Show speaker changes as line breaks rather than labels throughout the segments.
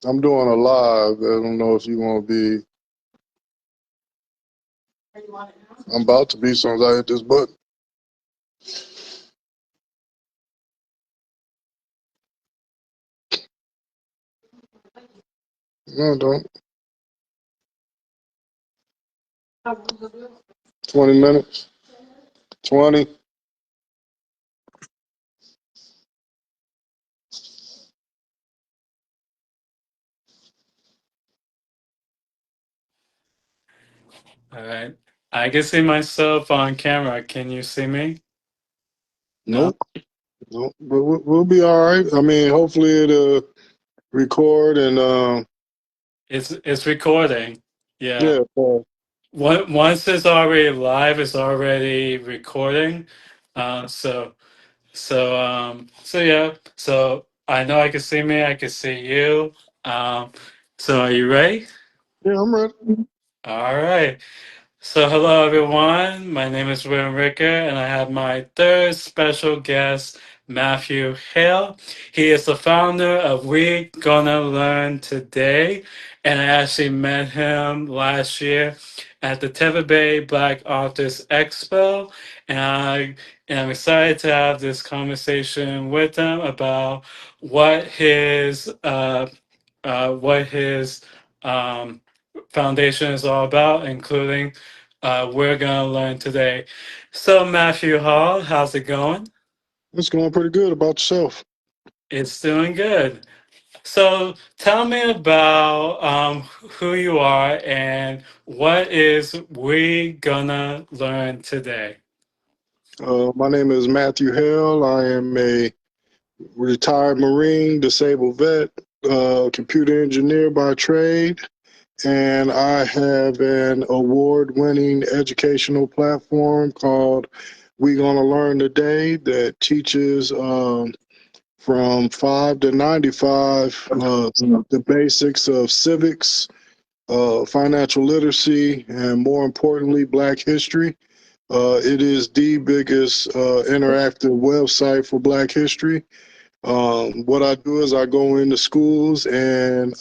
I'm doing a live. I don't know if you want to be. I'm about to be as soon as I hit this button. No, don't. 20 minutes. 20.
All right. I can see myself on camera. Can you see me? No?
Nope. Nope. But we'll be all right. I mean, hopefully it'll record and
It's recording. Yeah.
yeah.
Once it's already live, it's already recording. So so yeah. So I know I can see me, I can see you. So are you ready?
Yeah, I'm ready.
All right. So, hello everyone. My name is William Ricker, and I have my third special guest, Matthew Hale. He is the founder of We Gonna Learn Today, and I actually met him last year at the Tampa Bay Black Authors Expo, and I'm excited to have this conversation with him about what his um, foundation is all about, including we're going to learn today. So, Matthew Hall, how's it going?
It's going pretty good. About yourself.
It's doing good. So, tell me about who you are and what is we gonna learn today.
My name is Matthew Hale. I am a retired Marine, disabled vet, computer engineer by trade, and I have an award-winning educational platform called We Gonna Learn Today that teaches from 5 to 95 the basics of civics, financial literacy, and more importantly, Black history. It is the biggest interactive website for Black history. What I do is I go into schools and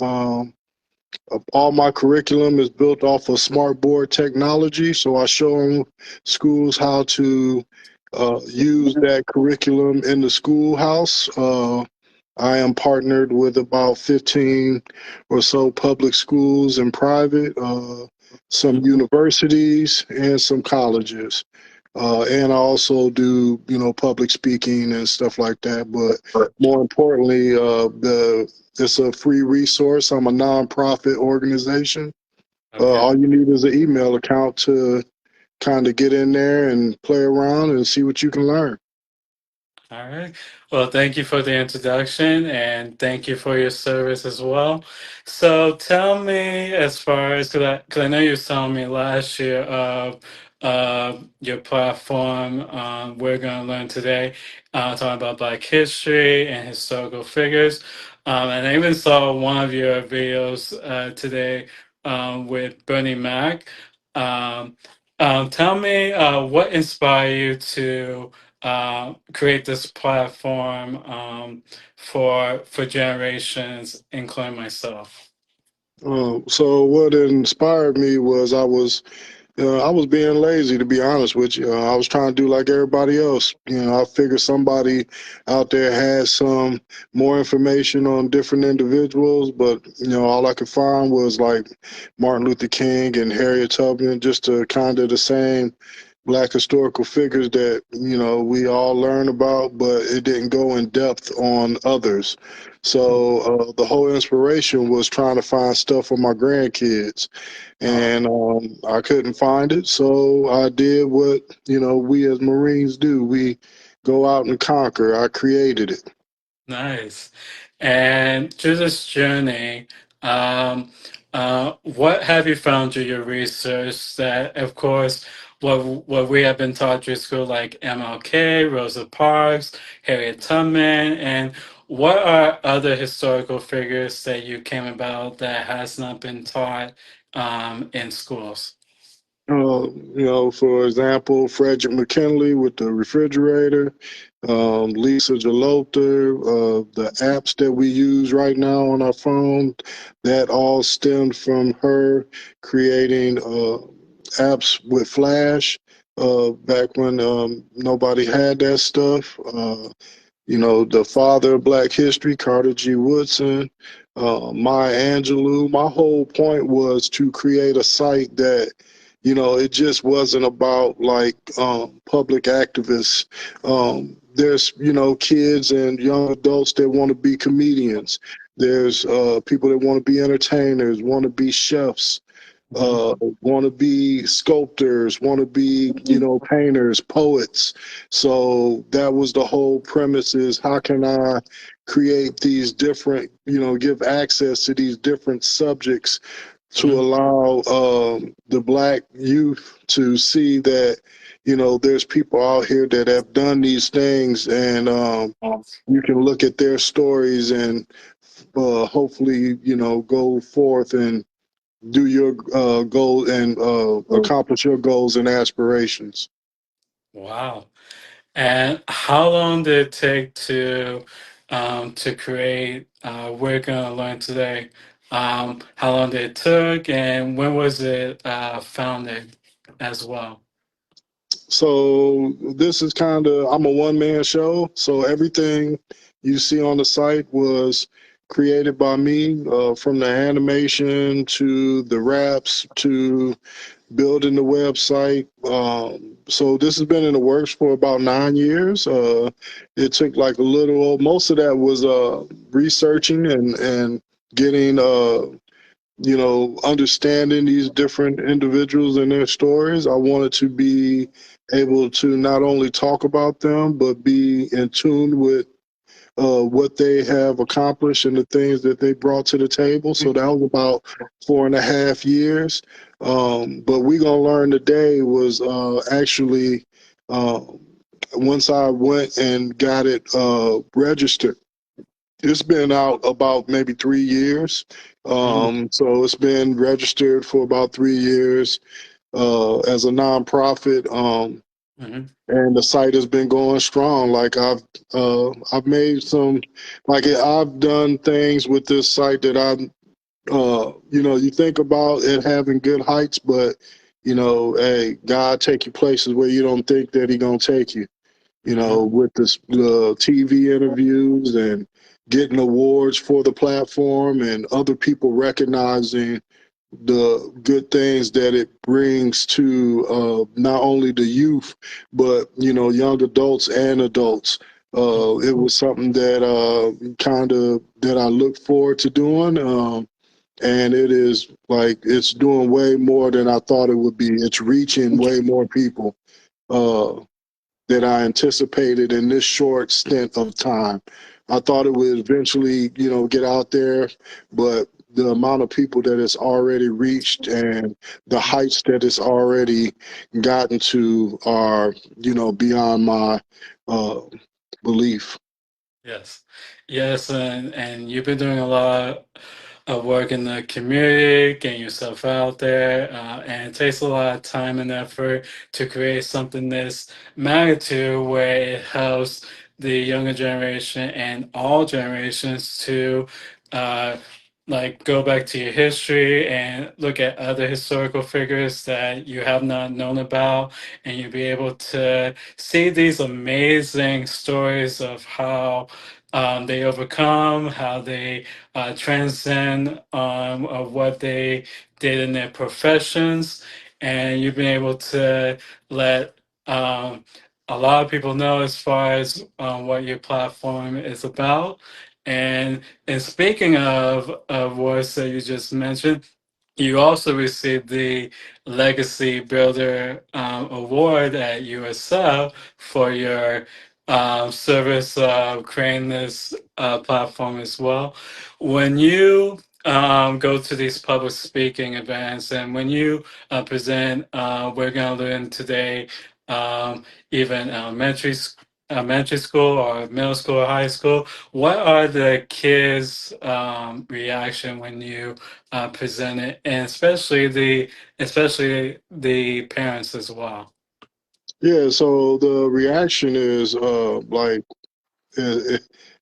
all my curriculum is built off of smartboard technology. So I show them schools how to use that curriculum in the schoolhouse. I am partnered with about 15 or so public schools and private, some universities, and some colleges. And I also do, public speaking and stuff like that. But more importantly, it's a free resource. I'm a nonprofit organization.
Okay.
All you need is an email account to kind of get in there and play around and see what you can learn.
All right. Well, thank you for the introduction and thank you for your service as well. So tell me, as far as, cause I know you were telling me last year of your platform, we're going to learn today, talking about Black history and historical figures. And I even saw one of your videos today with Bernie Mac. Um, Tell me what inspired you to create this platform for generations, including myself.
So what inspired me was I was being lazy, to be honest with you. I was trying to do like everybody else. I figured somebody out there had some more information on different individuals, but all I could find was like Martin Luther King and Harriet Tubman, just to kind of the same Black historical figures that we all learn about, but it didn't go in depth on others. So the whole inspiration was trying to find stuff for my grandkids,
Oh,
and I couldn't find it. So I did what we as Marines do. We go out and conquer. I created it.
nice. And through this journey, what have you found through your research that, of course, what we have been taught through school, like MLK, Rosa Parks, Harriet Tubman, and what are other historical figures that you came about that has not been taught in schools?
For example, Frederick McKinley with the refrigerator, Lisa Jalota, the apps that we use right now on our phone, that all stemmed from her creating apps with Flash back when nobody had that stuff. The father of Black history, Carter G. Woodson, Maya Angelou. My whole point was to create a site that, it just wasn't about like public activists. There's, kids and young adults that want to be comedians. There's people that want to be entertainers, want to be chefs, want to be sculptors, want to be, painters, poets. So that was the whole premise, is how can I create these different, give access to these different subjects to
Mhm.
allow the Black youth to see that, there's people out here that have done these things, and you can look at their stories and hopefully, go forth and do your goal and accomplish your goals and aspirations.
Wow. And how long did it take to create We're Gonna Learn Today? How long did it took, and when was it founded as well?
So this is I'm a one-man show. So everything you see on the site was created by me, from the animation to the raps to building the website. So this has been in the works for about 9 years. It took like most of that was researching and getting, understanding these different individuals and their stories. I wanted to be able to not only talk about them, but be in tune with what they have accomplished and the things that they brought to the table. So that was about 4.5 years. But We Gonna Learn Today was actually, uh, once I went and got it registered. It's been out about maybe 3 years.
Mhm.
So it's been registered for about 3 years as a nonprofit.
Mhm.
And the site has been going strong. Like I've made some, like I've done things with this site that you think about it having good heights, but hey, God take you places where you don't think that He gonna take you.
Mhm.
With the TV interviews and getting awards for the platform and other people recognizing the good things that it brings to not only the youth, but young adults and adults. It was something that that I look forward to doing, and it is like it's doing way more than I thought it would be. It's reaching way more people uh, than I anticipated in this short stint of time. I thought it would eventually, get out there, but the amount of people that it's already reached and the heights that it's already gotten to are, beyond my uh, belief.
Yes, yes, and you've been doing a lot of work in the community, getting yourself out there, and it takes a lot of time and effort to create something this magnitude where it helps the younger generation and all generations to uh, like go back to your history and look at other historical figures that you have not known about, and you'll be able to see these amazing stories of how they overcome, how they transcend of what they did in their professions, and you've been able to let a lot of people know as far as what your platform is about. And speaking of awards that you just mentioned, you also received the Legacy Builder Award at USL for your service creating this platform as well. When you go to these public speaking events and when you present, we're going to learn today, even elementary elementary school or middle school or high school, what are the kids' reaction when you present it, and especially the parents as well?
Yeah, so the reaction is like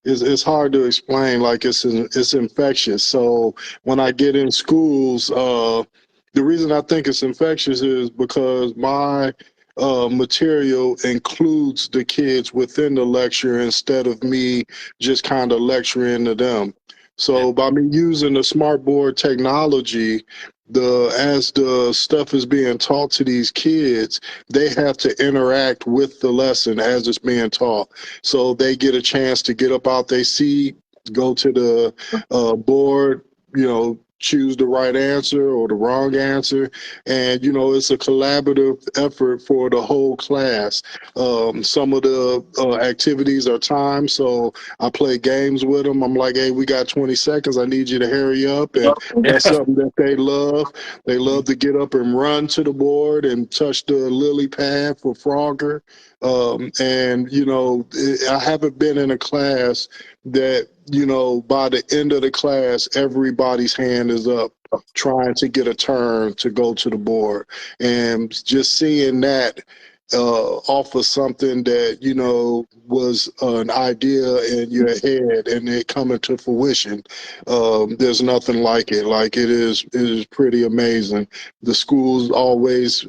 it's hard to explain. Like it's infectious. So when I get in schools, the reason I think it's infectious is because my material includes the kids within the lecture instead of me just kind of lecturing to them.
Yeah.
So by me using the smartboard technology, the as the stuff is being taught to these kids, they have to interact with the lesson as it's being taught. So they get a chance to get up out their seat, go to the board, choose the right answer or the wrong answer. And, it's a collaborative effort for the whole class. Some of the activities are timed. So I play games with them. I'm like, hey, we got 20 seconds. I need you to hurry up. And that's
Yeah.
something that they love. They love to get up and run to the board and touch the lily pad for Frogger. And I haven't been in a class that by the end of the class everybody's hand is up trying to get a turn to go to the board, and just seeing that off of something that was an idea in your head and it coming to fruition. There's nothing like it. Like it is pretty amazing. The schools always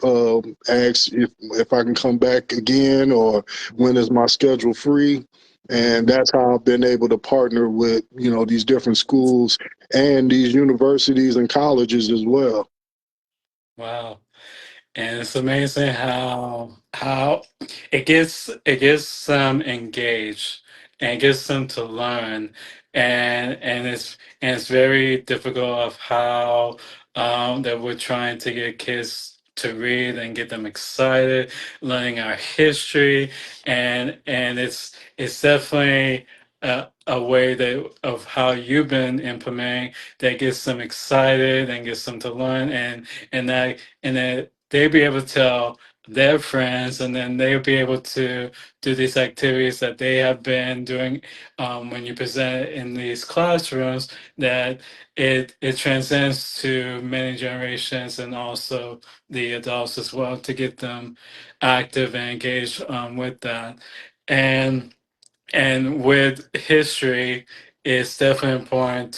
ask if I can come back again or when is my schedule free. And that's how I've been able to partner with these different schools and these universities and colleges as well.
Wow. And it's amazing how it gets them engaged and it gets them to learn, and it's very difficult of how that we're trying to get kids to read and get them excited, learning our history, and it's definitely a way that of how you've been implementing that gets them excited and gets them to learn, and that they'll be able to tell their friends, and then they'll be able to do these activities that they have been doing when you present it in these classrooms, that it transcends to many generations and also the adults as well, to get them active and engaged with that. And with history, it's definitely important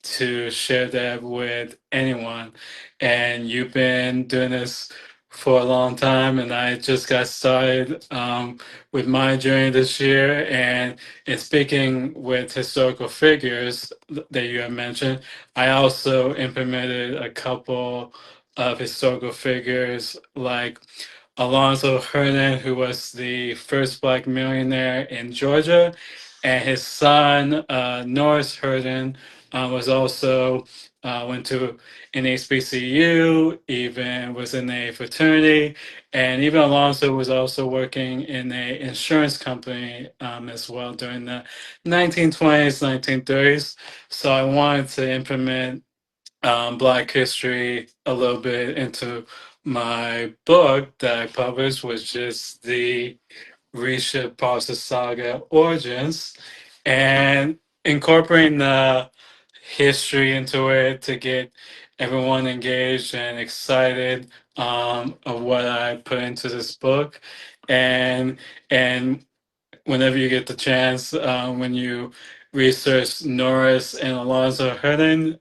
to share that with anyone. And you've been doing this for a long time, and I just got started with my journey this year. And speaking with historical figures that you have mentioned, I also implemented a couple of historical figures like Alonzo Hernan, who was the first black millionaire in Georgia, and his son Norris Hernan was also went to an HBCU, even was in a fraternity, and even Alonzo was also working in a insurance company as well during the 1920s, 1930s. So I wanted to implement Black history a little bit into my book that I published, which is the ReShift Pulsers Saga Origins, and incorporating the history into it to get everyone engaged and excited of what I put into this book. And whenever you get the chance, when you research Norris and Alonzo Hernan,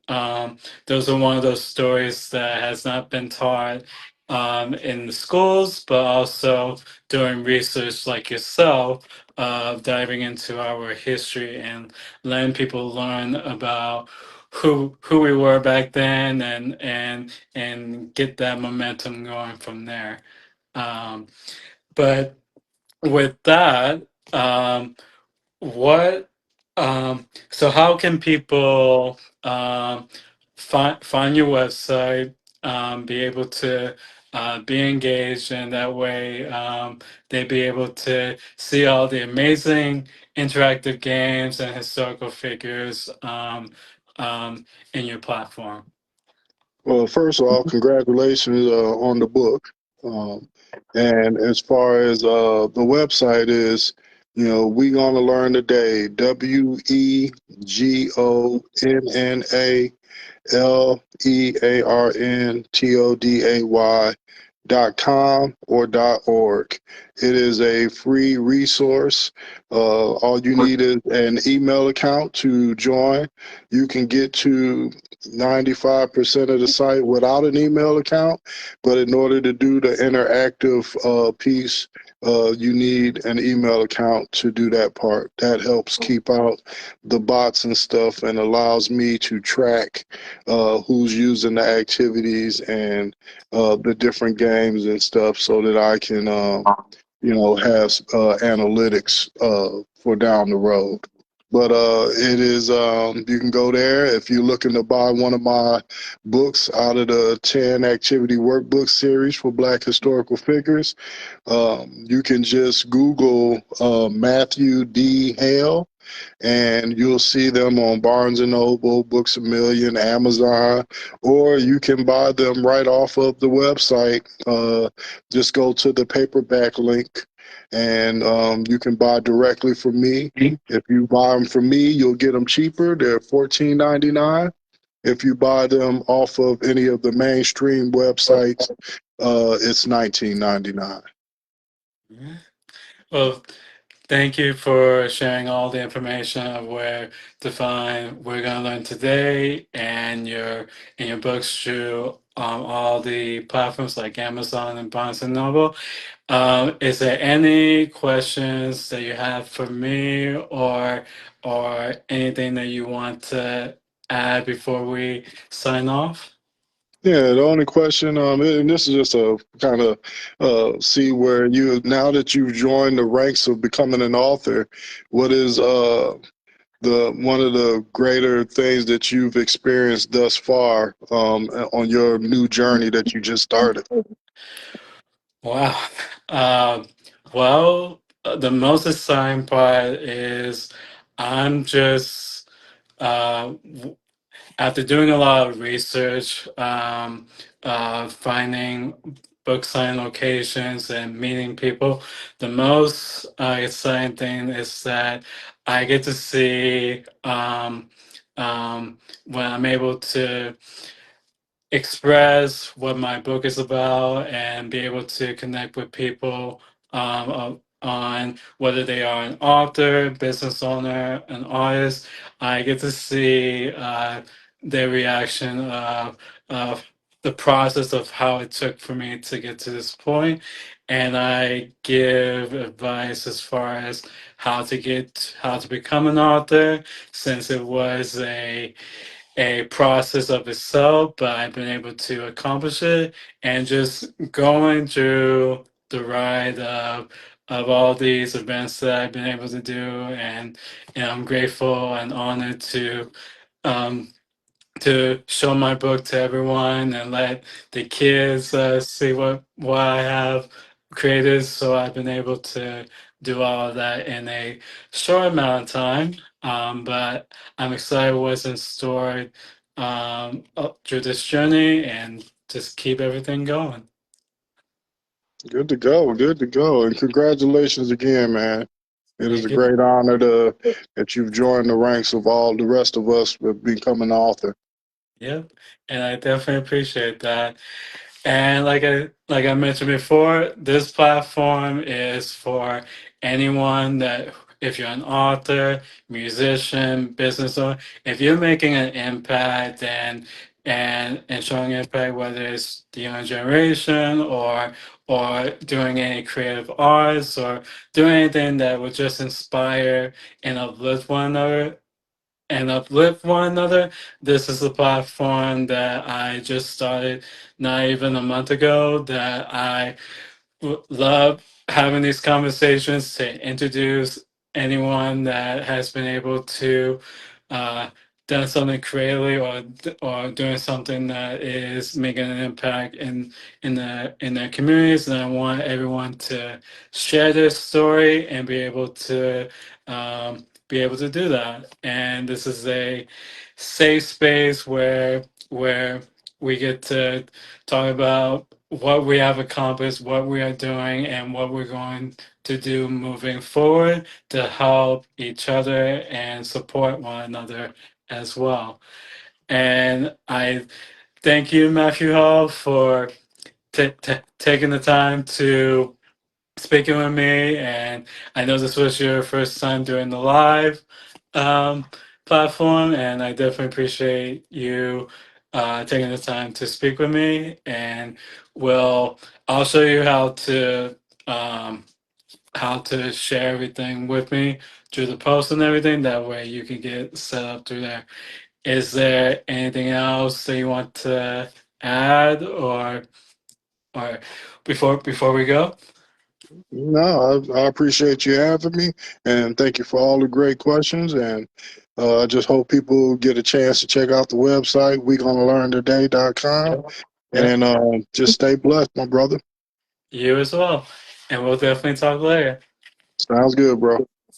those are one of those stories that has not been taught in the schools, but also doing research like yourself, diving into our history and letting people learn about who we were back then, and get that momentum going from there. Um, but with that, what so how can people find your website, be able to be engaged, and that way they be able to see all the amazing interactive games and historical figures in your platform?
Well, first of all, congratulations on the book. Um, and as far as the website is, We gonna learn today. WeGonALearnToday.com or .org. It is a free resource. All you need is an email account to join. You can get to 95% of the site without an email account, but in order to do the interactive piece, you need an email account to do that part. That helps keep out the bots and stuff and allows me to track who's using the activities and the different games and stuff so that I can, have analytics for down the road. But it is, you can go there if you're looking to buy one of my books out of the 10 activity workbook series for Black historical figures. You can just Google Matthew D. Hale, and you'll see them on Barnes and Noble, Books a Million, Amazon, or you can buy them right off of the website. Just go to the paperback link, and you can buy directly from me. If you buy them from me, you'll get them cheaper. They're $14.99. If you buy them off of any of the mainstream websites, it's $19.99.
Well, thank you for sharing all the information of where to find we're going to learn today and your books through all the platforms like Amazon and Barnes and Noble. Is there any questions that you have for me or anything that you want to add before we sign off?
Yeah, the only question, and this is just a kind of see where now that you've joined the ranks of becoming an author, what is the one of the greater things that you've experienced thus far on your new journey that you just started?
Wow. Um, the most exciting part is I'm just after doing a lot of research, finding book sign locations and meeting people, the most exciting thing is that I get to see when I'm able to express what my book is about and be able to connect with people on whether they are an author, business owner, an artist. I get to see their reaction of the process of how it took for me to get to this point. And I give advice as far as how to become an author, since it was a process of itself, but I've been able to accomplish it. And just going through the ride of all these events that I've been able to do, and I'm grateful and honored um, to show my book to everyone and let the kids see what I have created. So I've been able to do all of that in a short amount of time. But I'm excited what's in store up through this journey and just keep everything going.
Good to go, good to go, and congratulations again, man. It is a
Thank you.
great honor that you've joined the ranks of all the rest of us with becoming an author.
Yep. And I definitely appreciate that. And like I mentioned before, this platform is for anyone that if you're an author, musician, business owner, if you're making an impact and showing impact, whether it's the younger generation or doing any creative arts or doing anything that would just inspire and uplift one another. This is a platform that I just started not even a month ago that I love having these conversations to introduce anyone that has been able to uh, done something creatively or doing something that is making an impact in their communities. And I want everyone to share their story and be able to do that. And this is a safe space where we get to talk about what we have accomplished, what we are doing, and what we're going to do moving forward to help each other and support one another as well. And I thank you, Matthew Hall, for taking the time to speaking with me. And I know this was your first time doing the live um, platform, and I definitely appreciate you taking the time to speak with me. And I'll show you um, how to share everything with me through the post and everything. That way you can get set up through there. Is there anything else that you want to add, or before we go?
No, I appreciate you having me, and thank you for all the great questions. And I just hope people get a chance to check out the website, wegonalearntoday.com,
Yeah,
and just stay blessed, my brother.
you as well. And we'll definitely talk later.
Sounds good, bro.